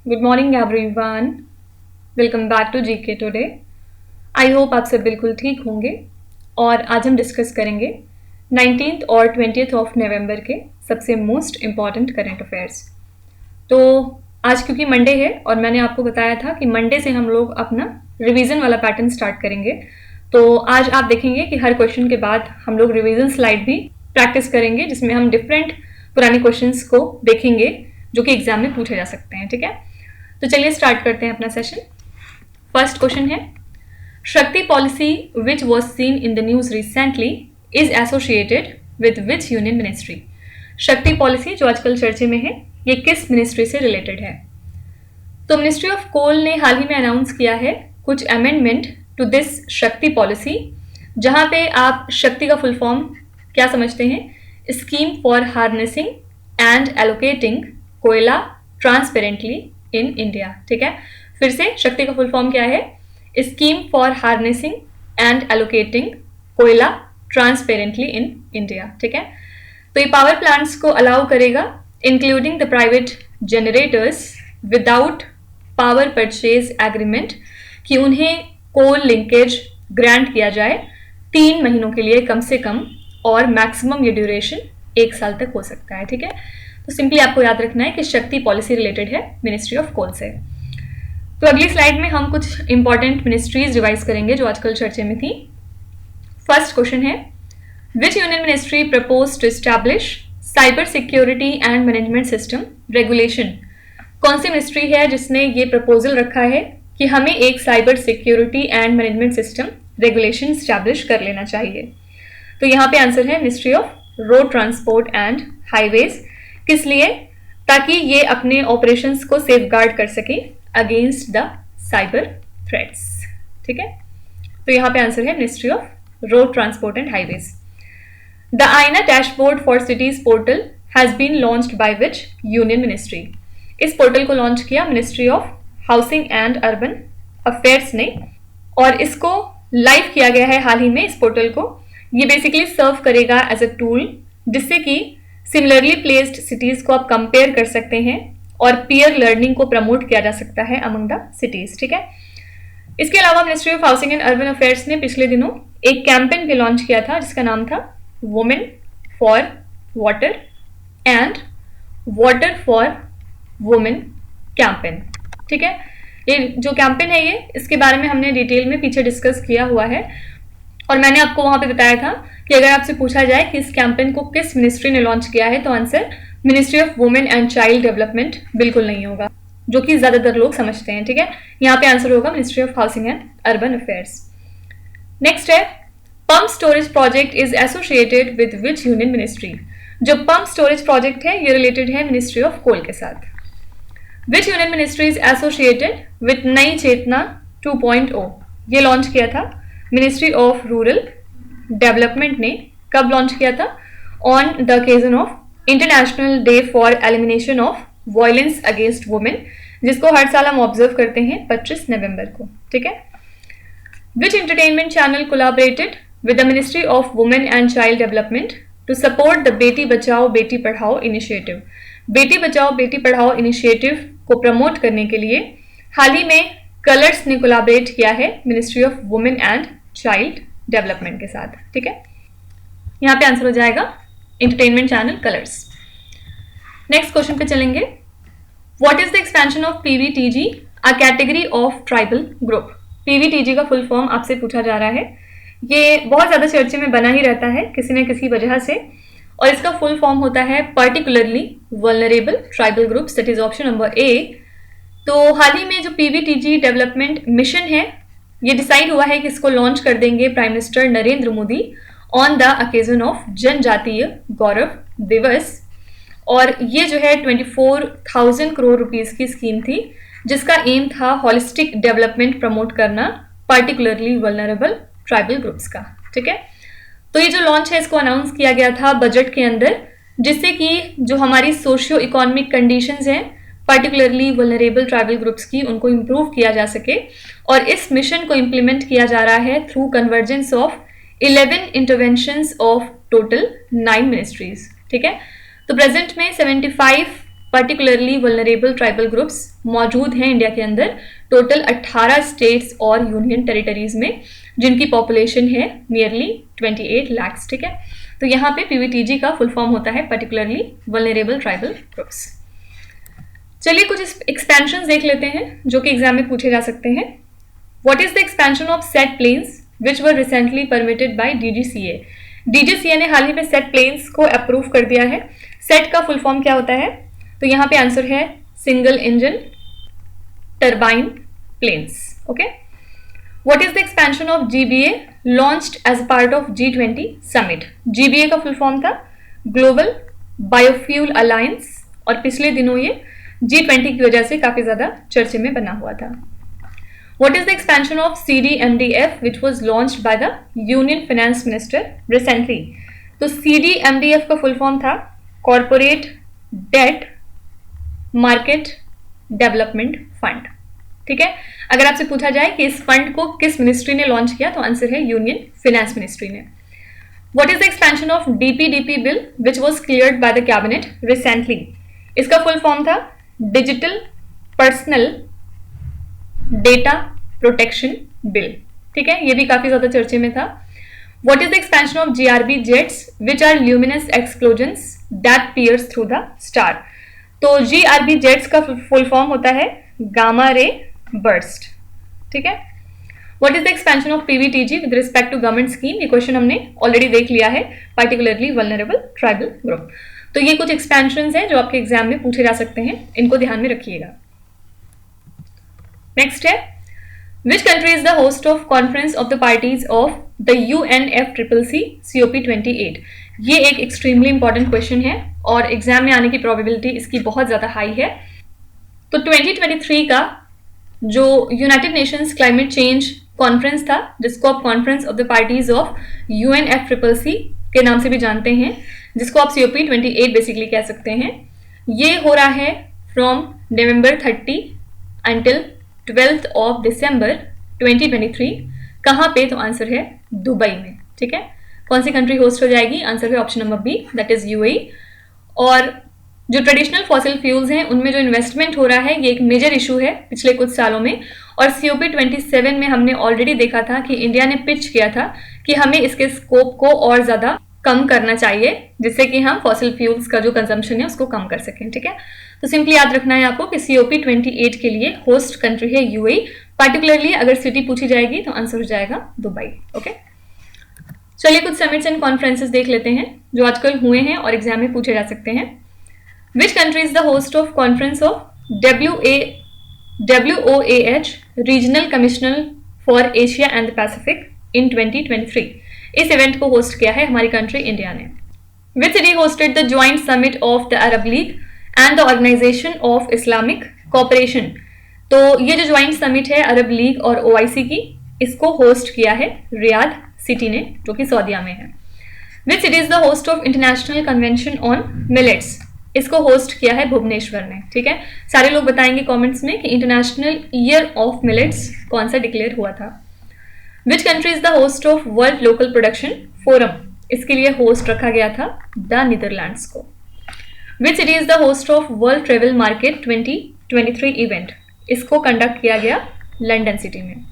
Good morning everyone. Welcome back to GK today. I hope आप सब बिल्कुल ठीक होंगे और आज हम डिस्कस करेंगे 19th और 20th ऑफ नवंबर के सबसे मोस्ट इम्पॉर्टेंट करेंट अफेयर्स। तो आज क्योंकि मंडे है और मैंने आपको बताया था कि मंडे से हम लोग अपना रिवीजन वाला पैटर्न स्टार्ट करेंगे, तो आज आप देखेंगे कि हर क्वेश्चन के बाद हम लोग रिवीजन स्लाइड भी प्रैक्टिस करेंगे, जिसमें हम डिफरेंट पुराने क्वेश्चंस को देखेंगे जो कि एग्जाम में पूछे जा सकते हैं। ठीक है, तो चलिए स्टार्ट करते हैं अपना सेशन। फर्स्ट क्वेश्चन है, शक्ति policy which was seen in the news recently is associated with which union ministry. शक्ति पॉलिसी जो आजकल चर्चे में है, ये किस मिनिस्ट्री से रिलेटेड है? तो मिनिस्ट्री ऑफ कोल ने हाल ही में अनाउंस किया है कुछ अमेंडमेंट टू दिस शक्ति पॉलिसी, जहां पे आप शक्ति का फुल फॉर्म क्या समझते हैं? Scheme for harnessing and allocating कोयला ट्रांसपेरेंटली इन इंडिया। ठीक है, फिर से शक्ति का फुल फॉर्म क्या है? Scheme for harnessing and allocating कोयला ट्रांसपेरेंटली इन इंडिया। ठीक है, तो ये पावर प्लांट्स को अलाउ करेगा, including the private generators without power purchase agreement, कि उन्हें कोल लिंकेज ग्रांट किया जाए 3 महीनों के लिए कम से कम, और मैक्सिमम ये ड्यूरेशन 1 साल तक हो सकता है। ठीक है, तो सिंपली आपको याद रखना है कि शक्ति पॉलिसी रिलेटेड है मिनिस्ट्री ऑफ कोल से। तो अगली स्लाइड में हम कुछ इंपॉर्टेंट मिनिस्ट्रीज रिवाइज करेंगे जो आजकल चर्चे में थी। फर्स्ट क्वेश्चन है, which union ministry propose to establish cyber security and management system regulation? कौन सी मिनिस्ट्री है जिसने ये प्रपोजल रखा है कि हमें एक cyber security and management system regulation establish कर लेना चाहिए? तो यहाँ पे आंसर है ministry of road transport and highways. किस लिए? ताकि ये अपने ऑपरेशंस को सेफगार्ड कर सके अगेंस्ट द साइबर थ्रेट्स। ठीक है, तो यहाँ पे आंसर है ministry of road transport and highways. The AINA dashboard for cities portal has been launched by which union ministry? इस पोर्टल को लॉन्च किया ministry of housing and urban affairs ने, और इसको लाइव किया गया है हाल ही में। इस पोर्टल को ये बेसिकली सर्व करेगा एज अ टूल, जिससे कि सिमिलरली प्लेस्ड सिटीज को आप कंपेयर कर सकते हैं और पीयर लर्निंग को प्रमोट किया जा सकता है अमंग द सिटीज। ठीक है, इसके अलावा ministry of housing and urban affairs ने पिछले दिनों एक कैंपेन भी लॉन्च किया था जिसका नाम था women for water and water for women campaign. ठीक है, ये जो कैंपेन है ये, इसके बारे में हमने डिटेल में पीछे डिस्कस किया हुआ है, और मैंने आपको वहां पे बताया था कि अगर आपसे पूछा जाए कि इस कैंपेन को किस मिनिस्ट्री ने लॉन्च किया है, तो answer ministry of women and child development बिल्कुल नहीं होगा, जो कि ज्यादातर लोग समझते हैं। ठीक है, यहाँ पे आंसर होगा ministry of housing and urban affairs. Next है, pump storage project is associated with which union ministry? जो पंप स्टोरेज प्रोजेक्ट है ये रिलेटेड है मिनिस्ट्री ऑफ कोल के साथ। Which union ministry is associated with Nayi Chetna 2.0? ये लॉन्च किया था मिनिस्ट्री ऑफ रूरल डेवलपमेंट ने। कब लॉन्च किया था? On the occasion of international day for elimination of violence against women, जिसको हर साल हम ऑब्जर्व करते हैं 25 नवंबर को। ठीक है, which entertainment channel collaborated with the ministry of women and child development to support the Beti Bachao Beti Padhao initiative? बेटी बचाओ बेटी पढ़ाओ इनिशिएटिव को प्रमोट करने के लिए हाल ही में कलर्स ने कोलैबोरेट किया है ministry of women and child development के साथ। ठीक है, यहाँ पे आंसर हो जाएगा entertainment channel Colors. Next question पे चलेंगे, what is the expansion of PVTG a category of tribal group? PVTG का फुल फॉर्म आपसे पूछा जा रहा है। ये बहुत ज्यादा चर्चे में बना ही रहता है किसी न किसी वजह से, और इसका फुल फॉर्म होता है particularly vulnerable tribal groups, that is option number A. तो हाल ही में जो पीवीटीजी डेवलपमेंट मिशन है, ये डिसाइड हुआ है कि इसको लॉन्च कर देंगे prime minister Narendra Modi on the occasion of जनजातीय गौरव दिवस, और ये जो है 24,000 करोड़ रुपीस की स्कीम थी, जिसका एम था होलिस्टिक डेवलपमेंट प्रमोट करना पर्टिकुलरली वल्नरेबल ट्राइबल ग्रुप्स का। ठीक है, तो ये जो लॉन्च है इसको अनाउंस किया गया था बजट के अंदर, जिससे कि जो हमारी सोशियो इकोनॉमिक कंडीशंस हैं पर्टिकुलरली वल्नरेबल ट्राइबल ग्रुप्स की, उनको इम्प्रूव किया जा सके, और इस मिशन को इम्प्लीमेंट किया जा रहा है through convergence of 11 interventions of total 9 ministries. ठीक है, तो प्रेजेंट में 75 पर्टिकुलरली वल्नरेबल ट्राइबल ग्रुप्स मौजूद हैं इंडिया के अंदर टोटल 18 स्टेट्स और यूनियन टेरिटरीज में, जिनकी पॉपुलेशन है नियरली 28 लाख। ठीक है, तो यहाँ पे पीवीटीजी का फुल फॉर्म होता है पर्टिकुलरली वल्नरेबल ट्राइबल ग्रुप्स। चलिए कुछ एक्सपेंशन देख लेते हैं जो कि एग्जाम में पूछे जा सकते हैं। What is the expansion of SET planes which were recently permitted by DGCA? DGCA ने हाल ही में सेट प्लेन्स को अप्रूव कर दिया है। सेट का फुल फॉर्म क्या होता है? तो यहाँ पे आंसर है single engine turbine planes. Okay, what is the expansion of GBA launched as part of G20 summit? GBA का फुल फॉर्म था ग्लोबल बायोफ्यूल अलायंस, और पिछले दिनों ये G20 की वजह से काफी ज्यादा चर्चे में बना हुआ था। What is the expansion of CDMDF which was launched by the Union Finance Minister recently? तो CDMDF का फुल फॉर्म था corporate debt market development fund. ठीक है, अगर आपसे पूछा जाए कि इस फंड को किस मिनिस्ट्री ने लॉन्च किया तो आंसर है यूनियन फिनेंस मिनिस्ट्री ने। What is the expansion of DPDP bill which was cleared by the cabinet recently? इसका फुल फॉर्म था digital personal data protection bill. ठीक है, ये भी काफी ज्यादा चर्चे में था। What is the expansion of GRB jets which are luminous explosions that pierce through the star? तो जीआरबी जेट्स का फुल फॉर्म होता है गामा रे बर्स्ट। ठीक है, what is the expansion of PVTG with respect to government scheme? ये question हमने already देख लिया है, पर्टिकुलरली वल्नरेबल ट्राइबल ग्रुप। तो ये कुछ एक्सपेंशंस हैं जो आपके एग्जाम में पूछे जा सकते हैं, इनको ध्यान में रखिएगा। नेक्स्ट है Which country is the host of Conference of the Parties of the UNFCCC COP28? ये एक एक्सट्रीमली इंपॉर्टेंट क्वेश्चन है और एग्जाम में आने की प्रोबेबिलिटी इसकी बहुत ज़्यादा हाई है। तो 2023 का जो United Nations climate change conference था, जिसको आप conference of the parties of UNFCCC के नाम से भी जानते हैं, जिसको आप COP28 बेसिकली कह सकते हैं, ये हो रहा है from November 30 until 12th of December 2023। कहाँ पे? तो आंसर है दुबई में। ठीक है, कौन सी कंट्री होस्ट हो जाएगी? आंसर है option number B, that is UAE। और जो ट्रेडिशनल फॉसिल फ्यूल्स हैं उनमें जो इन्वेस्टमेंट हो रहा है ये एक मेजर इशू है पिछले कुछ सालों में, और COP27 में हमने ऑलरेडी देखा था कि इंडिया ने पिच किया था कि हमें इसके स्कोप को और ज़्यादा कम करना चाहिए जिससे कि हम फॉसिल फ्यूल्स का जो कंजम्पशन है उसको कम कर सकें। ठीक है, तो सिंपली याद रखना है आपको कि COP28 के लिए होस्ट कंट्री है UAE। पर्टिकुलरली अगर सिटी पूछी जाएगी तो आंसर हो जाएगा दुबई। ओके, चलिए कुछ समिट्स एंड कॉन्फ्रेंसेस देख लेते हैं जो आजकल हुए हैं और एग्जाम में पूछे जा सकते हैं। Which country is the host of conference of WOAH regional commission for Asia and the Pacific in 2023? इस इवेंट को होस्ट किया है हमारी कंट्री इंडिया ने। Which city hosted the joint summit of the Arab League and the Organisation of Islamic Cooperation? तो ये जो joint summit है अरब लीग और OIC की, इसको होस्ट किया है रियाद सिटी ने, जो कि सऊदीया में है। Which city is the host of international convention on millets? इसको होस्ट किया है भुवनेश्वर ने। ठीक है, सारे लोग बताएंगे कमेंट्स में कि इंटरनेशनल ईयर ऑफ मिलेट्स कौन सा डिक्लेयर हुआ था। विच country is the host of world local production forum? इसके लिए होस्ट रखा गया था द नीदरलैंड्स को। Which city is the host of world travel market 2023 event? इसको कंडक्ट किया गया लंदन सिटी में।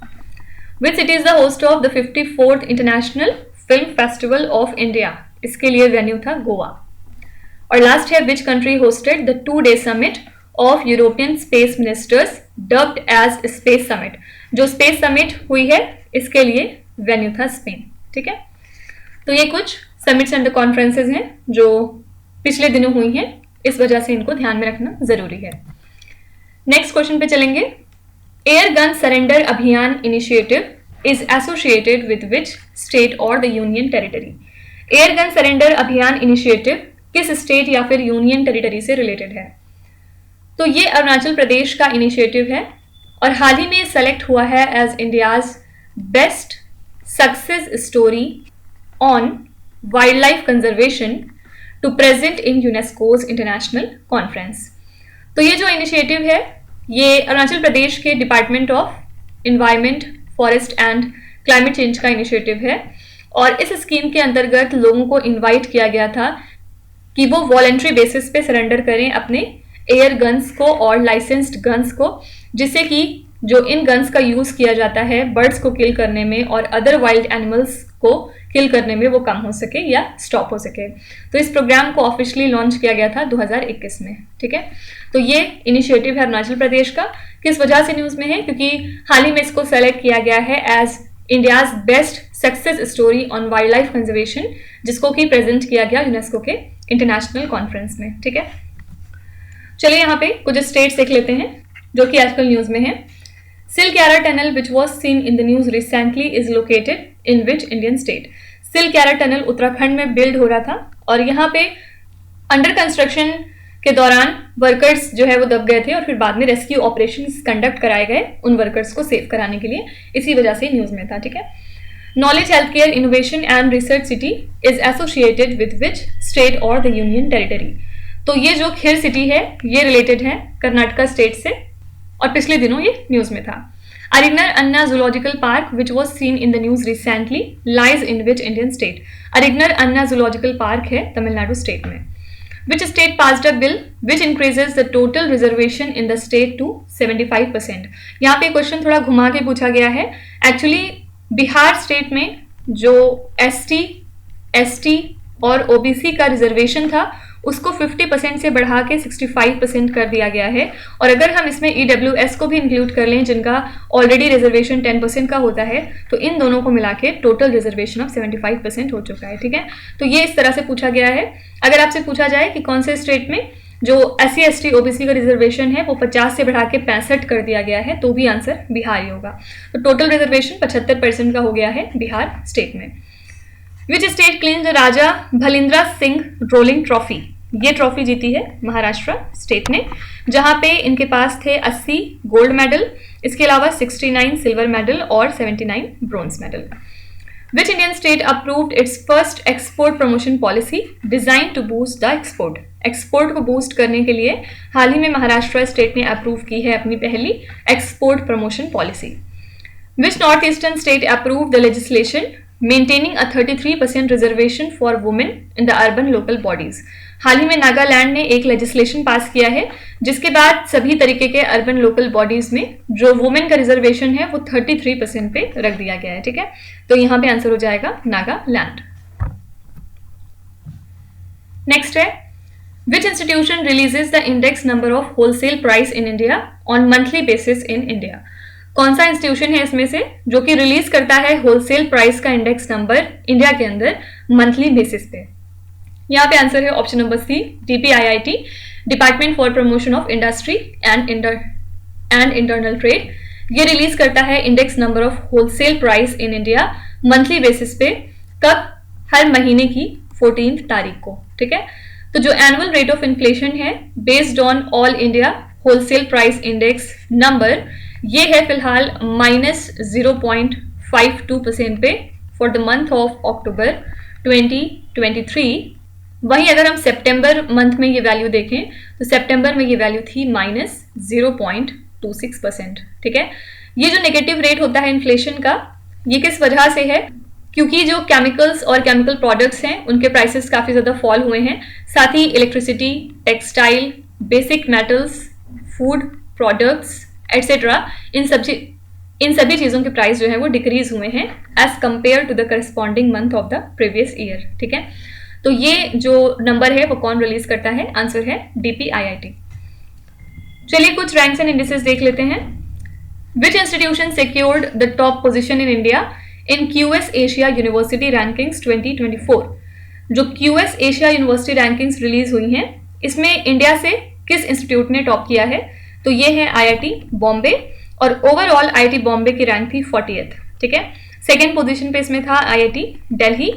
Which city is the host of the 54th international film festival of India? इसके लिए वेन्यू था गोवा। और लास्ट है which country hosted the 2-day summit of European space ministers dubbed as space summit? जो space summit हुई है इसके लिए वेन्यू था स्पेन। ठीक है, तो ये कुछ समिट्स एंड कॉन्फ्रेंसेज हैं जो पिछले दिनों हुई हैं, इस वजह से इनको ध्यान में रखना जरूरी है। नेक्स्ट क्वेश्चन पे चलेंगे। एयर गन सरेंडर अभियान initiative is associated with which state or the union territory? Air gun surrender अभियान इनिशिएटिव किस स्टेट या फिर यूनियन टेरिटरी से रिलेटेड है? तो ये अरुणाचल प्रदेश का इनिशिएटिव है और हाल ही में सेलेक्ट हुआ है as India's best success story on wildlife conservation to present in UNESCO's international conference. तो ये जो इनिशिएटिव है ये अरुणाचल प्रदेश के department of environment, forest and climate change का इनिशिएटिव है और इस स्कीम के अंतर्गत लोगों को इनवाइट किया गया था कि वो वॉलंटरी बेसिस पे सरेंडर करें अपने एयर गन्स को और लाइसेंस्ड गन्स को, जिससे कि जो इन गन्स का यूज़ किया जाता है बर्ड्स को किल करने में और अदर वाइल्ड एनिमल्स को किल करने में वो कम हो सके या स्टॉप हो सके। तो इस प्रोग्राम को ऑफिशियली लॉन्च किया गया था 2021 में। ठीक है, तो ये इनिशिएटिव है अरुणाचल प्रदेश का। किस वजह से न्यूज़ में है? क्योंकि हाल ही में इसको सेलेक्ट किया गया है as India's best success story on wildlife conservation, जिसको कि प्रेजेंट किया गया यूनेस्को के इंटरनेशनल कॉन्फ्रेंस में। ठीक है, चलिए यहाँ पे कुछ स्टेट्स देख लेते हैं जो कि आजकल न्यूज़ में है। सिल्क यारा tunnel which was seen in the news recently is located in which Indian state? Silk यारा टनल उत्तराखंड में बिल्ड हो रहा था और यहाँ पे अंडर कंस्ट्रक्शन के दौरान वर्कर्स जो है वो दब गए थे और फिर बाद में रेस्क्यू ऑपरेशंस कंडक्ट कराए गए उन वर्कर्स को सेव कराने के लिए, इसी वजह से न्यूज़ में था। ठीक है, knowledge health care innovation and research city is associated with which state or the union territory? तो ये जो खीर सिटी है ये रिलेटेड है कर्नाटका स्टेट से और पिछले दिनों ये न्यूज़ में था। Arignar Anna zoological park which was seen in the news recently lies in which Indian state? Arignar Anna zoological park है तमिलनाडु स्टेट में। Which state passed a bill which increases the total reservation in the state to 75%? यहाँ पे question थोड़ा घुमा के पूछा गया है। एक्चुअली बिहार स्टेट में जो एसटी और ओबीसी का रिजर्वेशन था उसको 50% से बढ़ा के 65% कर दिया गया है, और अगर हम इसमें ईडब्ल्यूएस को भी इंक्लूड कर लें जिनका ऑलरेडी रिजर्वेशन 10% का होता है, तो इन दोनों को मिला के टोटल रिजर्वेशन ऑफ 75% हो चुका है। ठीक है, तो ये इस तरह से पूछा गया है। अगर आपसे पूछा जाए कि कौन से स्टेट में जो SC ST OBC का रिजर्वेशन है वो 50 से बढ़ा के 65 कर दिया गया है, तो भी आंसर बिहार ही होगा। तो टोटल रिजर्वेशन 75% का हो गया है बिहार स्टेट में। Which state clean the Raja Bhalindra Singh rolling trophy? ये ट्रॉफी जीती है महाराष्ट्र स्टेट ने, जहां पे इनके पास थे 80 गोल्ड मेडल, इसके अलावा 69 सिल्वर मेडल और 79 bronze medal. Which Indian state approved its first export promotion policy design to boost the export? Export को बूस्ट करने के लिए हाल ही में महाराष्ट्र स्टेट ने अप्रूव की है अपनी पहली export promotion policy. Which north eastern state approve the legislation maintaining a 33% reservation for women in the urban local bodies? हाल ही में नागालैंड ने एक लेजिस्लेशन पास किया है जिसके बाद सभी तरीके के अर्बन लोकल बॉडीज में जो वुमेन का रिजर्वेशन है वो 33% पे रख दिया गया है। ठीक है, तो यहां पे आंसर हो जाएगा नागालैंड। नेक्स्ट है, विच institution releases the index number of wholesale price in India on monthly basis in India? कौन सा इंस्टीट्यूशन है इसमें से जो कि रिलीज करता है होलसेल प्राइस का इंडेक्स नंबर इंडिया के अंदर मंथली बेसिस पे? यहाँ पे आंसर है option number C, DPIIT, department for promotion of industry and internal trade. ये रिलीज करता है index number of wholesale price in India monthly basis पे। कब? हर महीने की 14th तारीख को। ठीक है, तो जो एनुअल रेट ऑफ इन्फ्लेशन है based on all India wholesale price index number, ये है फिलहाल -0.52% पे for the month of October 2023। वहीं अगर हम सितंबर मंथ में ये वैल्यू देखें तो सितंबर में ये वैल्यू थी -0.26%। ठीक है, ये जो नेगेटिव रेट होता है इन्फ्लेशन का, ये किस वजह से है? क्योंकि जो केमिकल्स और केमिकल प्रोडक्ट्स हैं उनके प्राइसेस काफ़ी ज़्यादा फॉल हुए हैं, साथ ही electricity, textile, basic metals, food products etcetera, इन सभी चीज़ों के प्राइस जो है वो डिक्रीज हुए हैं as compare to the corresponding month of the previous year. ठीक है, तो ये जो नंबर है वो कौन रिलीज करता है? आंसर है DPIIT। चलिए कुछ रैंक्स एंड इंडिसेस देख लेते हैं। विच institution secured the top position in India in QS Asia university rankings 2024? जो QS Asia university rankings release हुई हैं इसमें इंडिया से किस इंस्टीट्यूट ने टॉप किया है? तो ये है IIT बॉम्बे, और ओवरऑल IIT बॉम्बे की रैंक थी 40th। ठीक है, सेकेंड पोजीशन पे इसमें था IIT दिल्ली।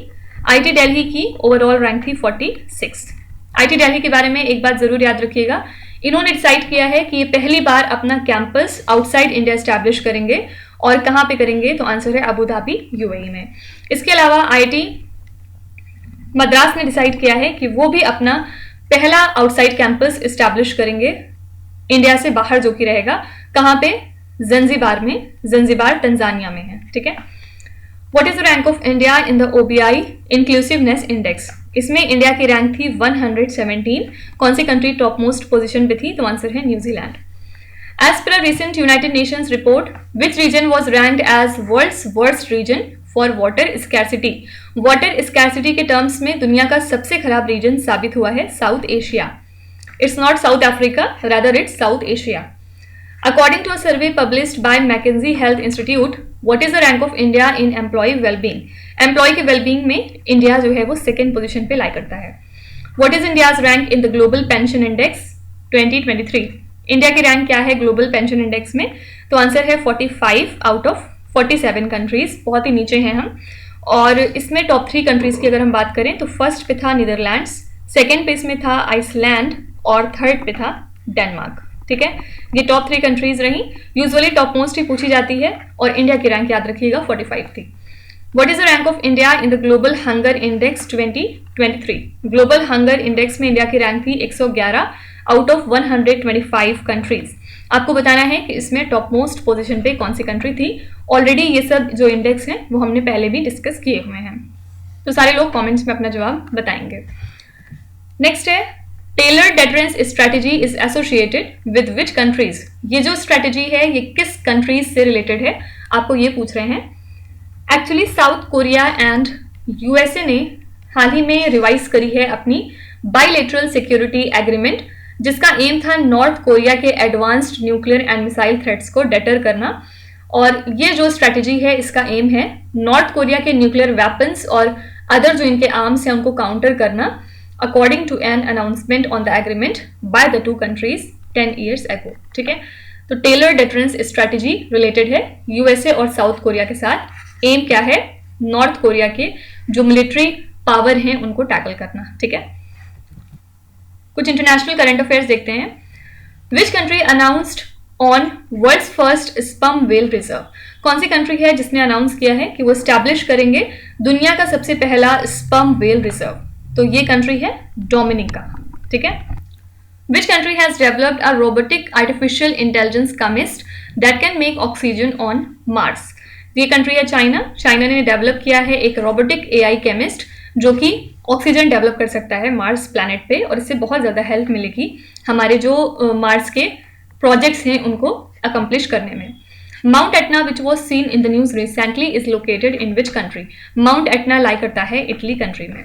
IIT दिल्ली की ओवरऑल रैंक थी 46। IIT दिल्ली के बारे में एक बात जरूर याद रखिएगा, इन्होंने डिसाइड किया है कि ये पहली बार अपना कैंपस आउटसाइड इंडिया एस्टैब्लिश करेंगे, और कहाँ पे करेंगे? तो आंसर है अबू धाबी UAE में। इसके अलावा IIT मद्रास ने डिसाइड किया है कि वो भी अपना पहला आउटसाइड कैंपस एस्टैब्लिश करेंगे इंडिया से बाहर, जो कि रहेगा कहाँ पे? ज़ंज़िबार में। ज़ंज़िबार तंजानिया में है। ठीक है, what is the rank of India in the OBI inclusiveness index? इसमें इंडिया की रैंक थी 117। कौन सी कंट्री टॉप मोस्ट पोजिशन पे थी? तो आंसर है New Zealand. As per recent United Nations report, which region was ranked as world's worst region for water scarcity? Water scarcity के टर्म्स में दुनिया का सबसे खराब रीजन साबित हुआ है south Asia. It's not south Africa, rather it's south Asia. According to a survey published by McKinsey Health Institute, what is the rank of India in employee well-being? Employee के well-being में इंडिया जो है वो second position पे लाई करता है। What is India's rank in the Global Pension Index 2023? India की rank क्या है ग्लोबल पेंशन इंडेक्स में? तो आंसर है 45 आउट ऑफ 47 कंट्रीज, बहुत ही नीचे हैं हम। और इसमें टॉप 3 कंट्रीज की अगर हम बात करें तो फर्स्ट पे था नीदरलैंड्स, सेकेंड पे इसमें था आइसलैंड और थर्ड पे था डेनमार्क। ठीक है, ये टॉप 3 कंट्रीज रही। यूजुअली टॉप मोस्ट ही पूछी जाती है और इंडिया की रैंक याद रखिएगा 45 थी। What is the rank of India in the global hunger index 2023? Global hunger index में इंडिया की रैंक थी 111 आउट ऑफ 125 कंट्रीज। आपको बताना है कि इसमें टॉप मोस्ट पोजीशन पे कौन सी कंट्री थी। ऑलरेडी ये सब जो इंडेक्स हैं वो हमने पहले भी डिस्कस किए हुए हैं, तो सारे लोग कमेंट्स में अपना जवाब बताएंगे। नेक्स्ट है, tailor deterrence strategy is associated with which countries? ये जो स्ट्रेटेजी है ये किस कंट्रीज से रिलेटेड है, आपको ये पूछ रहे हैं। Actually South Korea and USA ने हाल ही में रिवाइज करी है अपनी बाइलेटरल सिक्योरिटी एग्रीमेंट, जिसका एम था नॉर्थ कोरिया के advanced nuclear and missile threats को डेटर करना। और ये जो स्ट्रेटेजी है इसका एम है नॉर्थ कोरिया के न्यूक्लियर वेपन्स और अदर जो इनके आर्म्स हैं उनको काउंटर करना, according to an announcement on the agreement by the 2 countries 10 years ago। ठीक है, तो टेलर डेटरेंस स्ट्रेटेजी रिलेटेड है यूएसए और साउथ कोरिया के साथ। एम क्या है? नॉर्थ कोरिया के जो मिलिट्री पावर हैं उनको टैकल करना। ठीक है, कुछ इंटरनेशनल करंट अफेयर्स देखते हैं। Which country announced on world's first sperm whale reserve? कौन सी कंट्री है जिसने अनाउंस किया है कि वो स्टैब्लिश करेंगे दुनिया का सबसे पहला स्पर्म व्हेल रिजर्व? तो ये कंट्री है डोमिनिका। ठीक है, which country has developed a robotic artificial intelligence chemist that can make oxygen on Mars? ये कंट्री है चाइना। चाइना ने डेवलप किया है एक रोबोटिक एआई केमिस्ट जो कि ऑक्सीजन डेवलप कर सकता है मार्स प्लैनेट पे, और इससे बहुत ज़्यादा हेल्प मिलेगी हमारे जो मार्स के प्रोजेक्ट्स हैं उनको अकम्प्लिश करने में। Mount Etna which was seen in the news recently is located in which country? Mount Etna lie करता है इटली कंट्री में।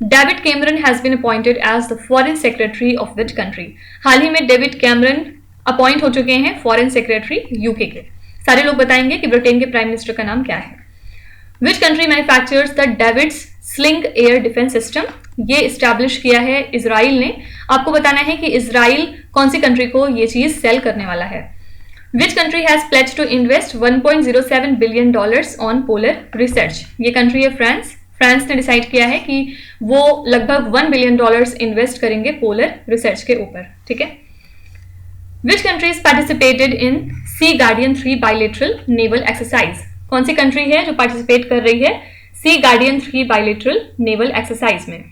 David Cameron has been appointed as the foreign secretary of which country? हाल ही में David Cameron appoint हो चुके हैं foreign secretary UK के। सारे लोग बताएंगे कि ब्रिटेन के प्राइम मिनिस्टर का नाम क्या है। Which country manufactures the David's sling air defence system? ये इस्टेब्लिश किया है इजराइल ने। आपको बताना है कि इजराइल कौन सी कंट्री को ये चीज सेल करने वाला है। Which country has pledged to invest $1.07 billion on polar research? ये कंट्री है फ्रांस। फ्रांस ने डिसाइड किया है कि वो लगभग $1 बिलियन इन्वेस्ट करेंगे पोलर रिसर्च के ऊपर। ठीक है, which countries participated in Sea Guardian 3 bilateral naval exercise? कौन सी कंट्री है जो पार्टिसिपेट कर रही है Sea Guardian 3 bilateral naval exercise में?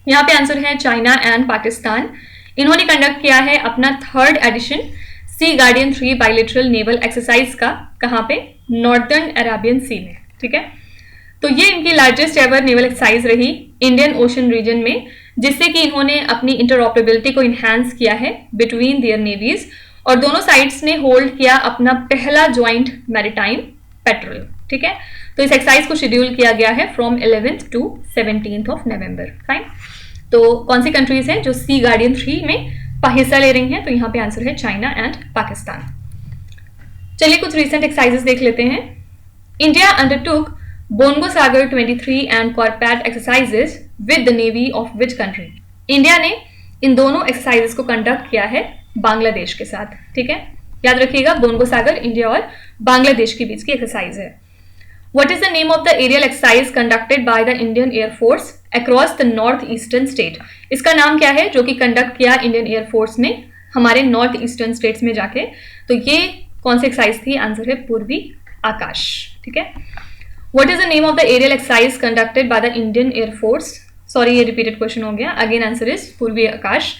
यहाँ पे आंसर है चाइना एंड पाकिस्तान। इन्होंने कंडक्ट किया है अपना 3rd एडिशन सी गार्डियन 3 बाइलेटरल नेवल एक्सरसाइज का। कहाँ पे? नॉर्दर्न अरेबियन सी में। ठीक है, तो ये इनकी लार्जेस्ट एवर नेवल एक्सरसाइज रही इंडियन ओशन रीजन में, जिससे कि इन्होंने अपनी इंटरऑपरेबिलिटी को इन्हांस किया है बिटवीन देयर नेवीज, और दोनों साइड्स ने होल्ड किया अपना पहला ज्वाइंट मैरीटाइम पेट्रोल। ठीक है, तो इस एक्सरसाइज को शेड्यूल किया गया है from 11th to 17th of November। Fine, तो कौन सी कंट्रीज हैं जो सी गार्डियन 3 में हिस्सा ले रही हैं? तो यहाँ पे आंसर है चाइना एंड पाकिस्तान। चलिए कुछ रिसेंट एक्सरसाइजेस देख लेते हैं। India undertook Bongo Sagar 23 and CORPAT exercises with the navy of which country? India ने इन दोनों एक्सरसाइजेस को कंडक्ट किया है बांग्लादेश के साथ। ठीक है, याद रखिएगा बोंगो सागर इंडिया और बांग्लादेश के बीच की एक्सरसाइज है। What is the name of the aerial exercise conducted by the Indian Air Force across the north eastern state? इसका नाम क्या है जो कि कंडक्ट किया इंडियन एयर फोर्स ने हमारे नॉर्थ ईस्टर्न स्टेट्स में जाके? तो ये कौन सी एक्सरसाइज थी? आंसर है पूर्वी आकाश। ठीक है, What is the name of the aerial exercise conducted by the Indian Air Force? Sorry, ये रिपीटेड क्वेश्चन हो गया। Again answer is Purvi Akash.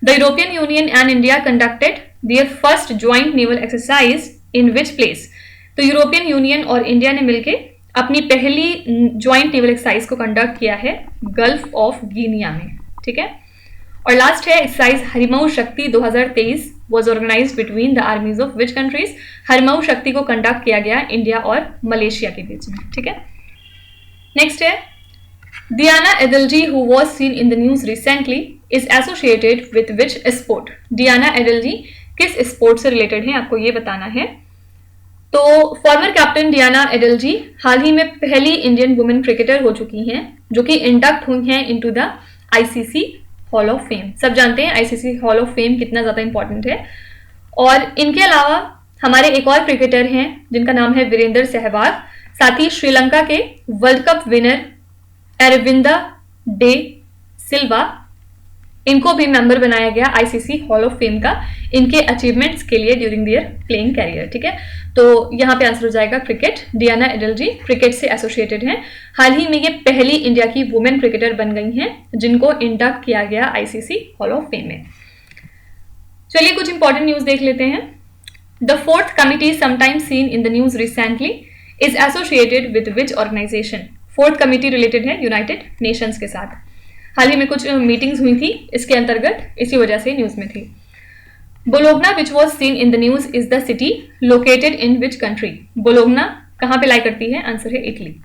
The European Union and India conducted their first joint naval exercise in which place? तो European Union और India ने मिलकर अपनी पहली joint naval exercise को कंडक्ट किया है गल्फ ऑफ गिनिया में, ठीक है। और लास्ट है exercise Harimau Shakti 2023 was organised between the armies of which countries. Harimau Shakti को कंडक्ट किया गया इंडिया और मलेशिया के बीच में, ठीक है। नेक्स्ट है Diana Adalji, who was seen in the news recently, is associated with which sport? Diana Adalji किस स्पोर्ट से रिलेटेड है, आपको ये बताना है। तो फॉर्मर कैप्टन डियाना एडल्जी हाल ही में पहली इंडियन वुमेन क्रिकेटर हो चुकी हैं जो कि इंडक्ट हुई हैं into the ICC hall of fame. सब जानते हैं आईसीसी हॉल ऑफ फेम कितना ज्यादा इंपॉर्टेंट है। और इनके अलावा हमारे एक और क्रिकेटर हैं जिनका नाम है वीरेंद्र सहवाग, साथ ही श्रीलंका के world cup winner Aravinda de Silva, इनको भी मेंबर बनाया गया आईसीसी हॉल ऑफ फेम का इनके अचीवमेंट्स के लिए ड्यूरिंग देयर प्लेइंग कैरियर, ठीक है। तो यहाँ पे आंसर हो जाएगा क्रिकेट। डियाना एडल्जी क्रिकेट से एसोसिएटेड हैं। हाल ही में ये पहली इंडिया की वुमेन क्रिकेटर बन गई हैं जिनको इंडक्ट किया गया आईसीसी हॉल ऑफ फेम में। चलिए कुछ इंपॉर्टेंट न्यूज देख लेते हैं। The fourth committee sometime seen in the news recently is associated with which organisation. Fourth committee related है यूनाइटेड नेशंस के साथ। हाल ही में कुछ मीटिंग्स हुई थी इसके अंतर्गत, इसी वजह से न्यूज में थी। Bologna which was seen in the news is the city located in which country. Bologna कहाँ पे लाई करती है, आंसर है Italy.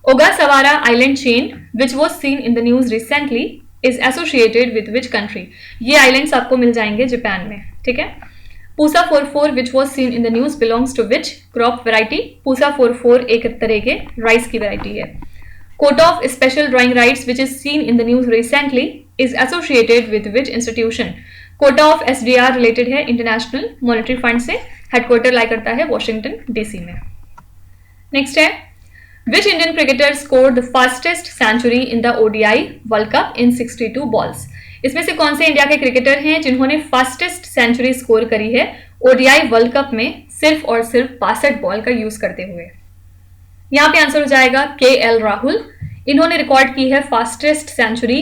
Ogasawara island chain which was seen in the news recently is associated with which country. ये islands आपको मिल जाएंगे Japan में, ठीक है। Pusa 44 which was seen in the news belongs to which crop variety. Pusa 44 एक तरह के राइस की वेराइटी है। Court of special drawing rights which is seen in the news recently is associated with which institution. Quota of SDR related है International Monetary Fund से, headquarter lie करता है Washington DC में। नेक्स्ट है which Indian cricketer score the fastest century in the ODI World Cup in 62 balls. इसमें से कौन से इंडिया के क्रिकेटर हैं जिन्होंने फास्टेस्ट सेंचुरी स्कोर करी है ओडीआई वर्ल्ड कप में सिर्फ और सिर्फ 62 बॉल का यूज करते हुए। यहां पे आंसर हो जाएगा केएल राहुल। इन्होंने रिकॉर्ड की है fastest century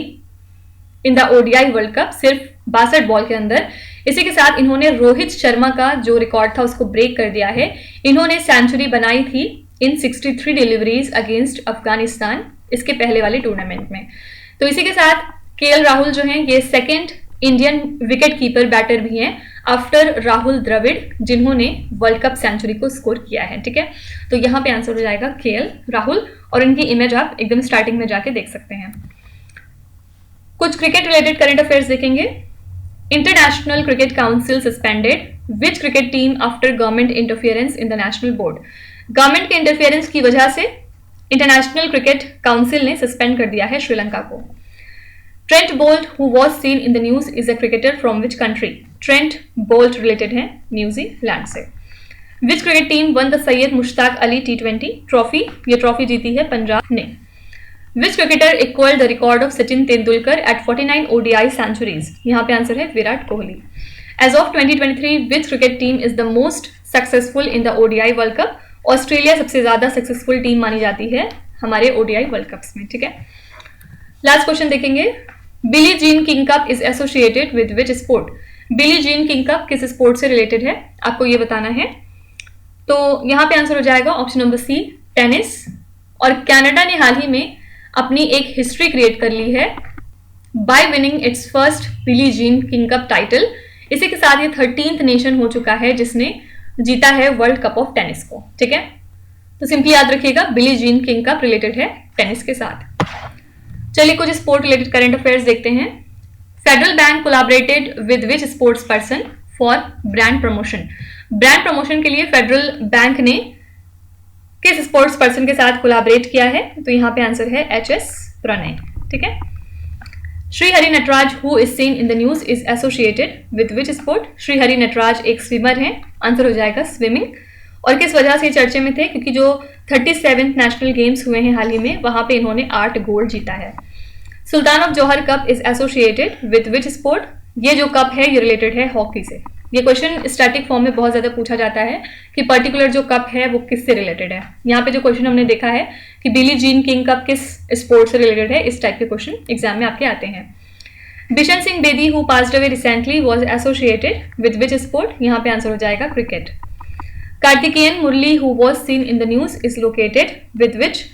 in the ODI World Cup सिर्फ 62 बॉल के अंदर। इसी के साथ इन्होंने रोहित शर्मा का जो रिकॉर्ड था उसको ब्रेक कर दिया है। इन्होंने सेंचुरी बनाई थी इन 63 डिलीवरीज अगेंस्ट अफगानिस्तान इसके पहले वाले टूर्नामेंट में। तो इसी के साथ केएल राहुल जो हैं ये second Indian wicketkeeper batter भी हैं आफ्टर राहुल द्रविड़ जिन्होंने वर्ल्ड कप सेंचुरी को स्कोर किया है, ठीक है। तो यहाँ पे आंसर हो जाएगा केएल राहुल और इनकी इमेज आप एकदम स्टार्टिंग में जाके देख सकते हैं। कुछ क्रिकेट रिलेटेड करंट अफेयर्स देखेंगे। International Cricket Council suspended which cricket team after government interference in the national board. Government के इंटरफियरेंस की वजह से इंटरनेशनल क्रिकेट काउंसिल ने सस्पेंड कर दिया है श्रीलंका को। Trent Boult who was seen in the news is a cricketer from which country. Trent Boult related है न्यूजीलैंड से। Which cricket team won the Syed Mushtaq Ali T20 trophy. ये ट्रॉफी जीती है पंजाब ने। Which cricketer equalled the record of Sachin Tendulkar at 49 ODI centuries. यहाँ पे answer है Virat Kohli. As of 2023 which cricket team is the most successful in the ODI World Cup. Australia सबसे ज्यादा successful team मानी जाती है हमारे ODI वर्ल्ड कप्स में, ठीक है। लास्ट क्वेश्चन देखेंगे। Billie Jean King cup is associated with which sport. Billie Jean King cup किस स्पोर्ट से रिलेटेड है आपको ये बताना है। तो यहाँ पे आंसर हो जाएगा ऑप्शन नंबर सी टेनिस। और कनाडा ने हाल ही में अपनी एक हिस्ट्री क्रिएट कर ली है bye winning it's first Billie Jean King cup title. इसी के साथ ये 13th नेशन हो चुका है जिसने जीता है वर्ल्ड कप ऑफ टेनिस को, ठीक है। तो सिंपली याद रखिएगा Billie Jean King cup related है टेनिस के साथ। चलिए कुछ स्पोर्ट रिलेटेड करंट अफेयर्स देखते हैं। Federal bank collaborated with which sports person for brand promotion. Brand promotion के लिए फेडरल बैंक ने किस स्पोर्ट्स पर्सन के साथ कोलैबोरेट किया है। तो यहाँ पे आंसर है HS प्रणय, ठीक है। Srihari Nataraj who is seen in the news is associated with which sport. Srihari Nataraj एक स्विमर है, आंसर हो जाएगा स्विमिंग। और किस वजह से चर्चे में थे, क्योंकि जो 37th नेशनल गेम्स हुए हैं हाल ही में वहां पे इन्होंने 8 गोल्ड जीता है। Sultan of Johor cup is associated with which sport. ये जो कप है ये रिलेटेड है हॉकी से। ये क्वेश्चन स्टैटिक फॉर्म में बहुत ज्यादा पूछा जाता है कि पर्टिकुलर जो कप है वो किससे रिलेटेड है। यहाँ पे जो क्वेश्चन हमने देखा है कि बिली जीन किंग कप किस स्पोर्ट से रिलेटेड है, इस टाइप के क्वेश्चन एग्जाम में आपके आते हैं। Bishan Singh Bedi who passed away recently was associated with which sport. यहाँ पे आंसर हो जाएगा cricket. Karthikeyan Murali who was seen in the news is located with which,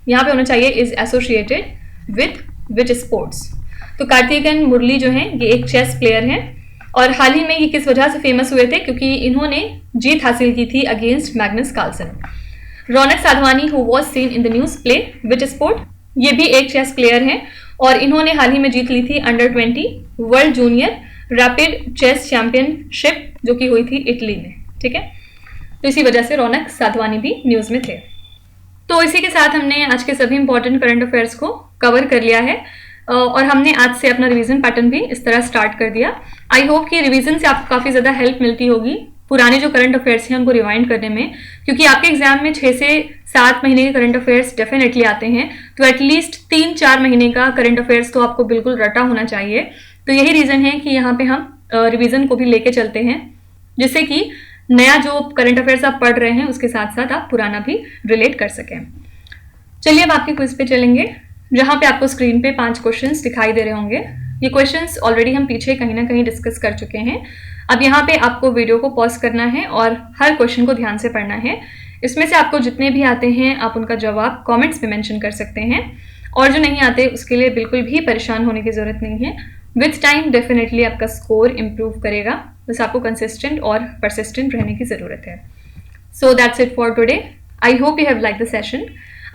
यहाँ पे होना चाहिए is associated with which sports. तो कार्तिकेयन मुरली जो हैं ये एक चेस प्लेयर हैं और हाल ही में ये किस वजह से फेमस हुए थे, क्योंकि इन्होंने जीत हासिल की थी against Magnus Carlsen. Raunak Sadhwani who was seen in the news play which sport, ये भी एक चेस प्लेयर हैं और इन्होंने हाल ही में जीत ली थी under 20 world junior rapid chess championship जो कि हुई थी इटली में। ठीक है, तो इसी वजह से रौनक साधवानी भी न्यूज में थे। तो इसी के साथ हमने आज के सभी इंपॉर्टेंट करंट अफेयर्स को कवर कर लिया है और हमने आज से अपना रिवीजन पैटर्न भी इस तरह स्टार्ट कर दिया। आई होप कि रिवीजन से आपको काफ़ी ज़्यादा हेल्प मिलती होगी पुराने जो करंट अफेयर्स हैं उनको रिवाइंड करने में, क्योंकि आपके एग्जाम में 6 से 7 महीने के करंट अफेयर्स डेफिनेटली आते हैं, तो एटलीस्ट 3-4 महीने का करंट अफेयर्स तो आपको बिल्कुल रटा होना चाहिए। तो यही रीज़न है कि यहाँ पे हम रिवीजन को भी लेके चलते हैं, जिससे कि नया जो करंट अफेयर्स आप पढ़ रहे हैं उसके साथ साथ आप पुराना भी रिलेट कर सकें। चलिए अब आपके क्विज पे चलेंगे, जहाँ पे आपको स्क्रीन पे 5 क्वेश्चंस दिखाई दे रहे होंगे। ये क्वेश्चंस ऑलरेडी हम पीछे कहीं ना कहीं डिस्कस कर चुके हैं। अब यहाँ पे आपको वीडियो को पॉज करना है और हर क्वेश्चन को ध्यान से पढ़ना है। इसमें से आपको जितने भी आते हैं आप उनका जवाब कमेंट्स में मेंशन कर सकते हैं, और जो नहीं आते उसके लिए बिल्कुल भी परेशान होने की ज़रूरत नहीं है। विथ टाइम डेफिनेटली आपका स्कोर इम्प्रूव करेगा, बस आपको कंसिस्टेंट और परसिस्टेंट रहने की ज़रूरत है। So that's it for today. I hope you have like the session.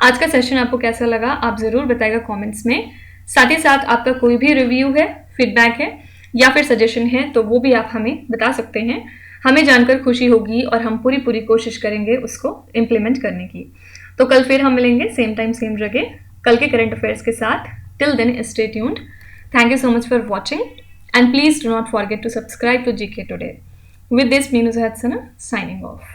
आज का सेशन आपको कैसा लगा आप ज़रूर बताइएगा कमेंट्स में। साथ ही साथ आपका कोई भी रिव्यू है, फीडबैक है या फिर सजेशन है तो वो भी आप हमें बता सकते हैं। हमें जानकर खुशी होगी और हम पूरी कोशिश करेंगे उसको इम्प्लीमेंट करने की। तो कल फिर हम मिलेंगे सेम टाइम सेम जगह कल के करंट अफेयर्स के साथ। Till then stay tuned. Thank you so much for watching and please do not forget to subscribe to GK Today. With this, me Nuzhat Sana signing off.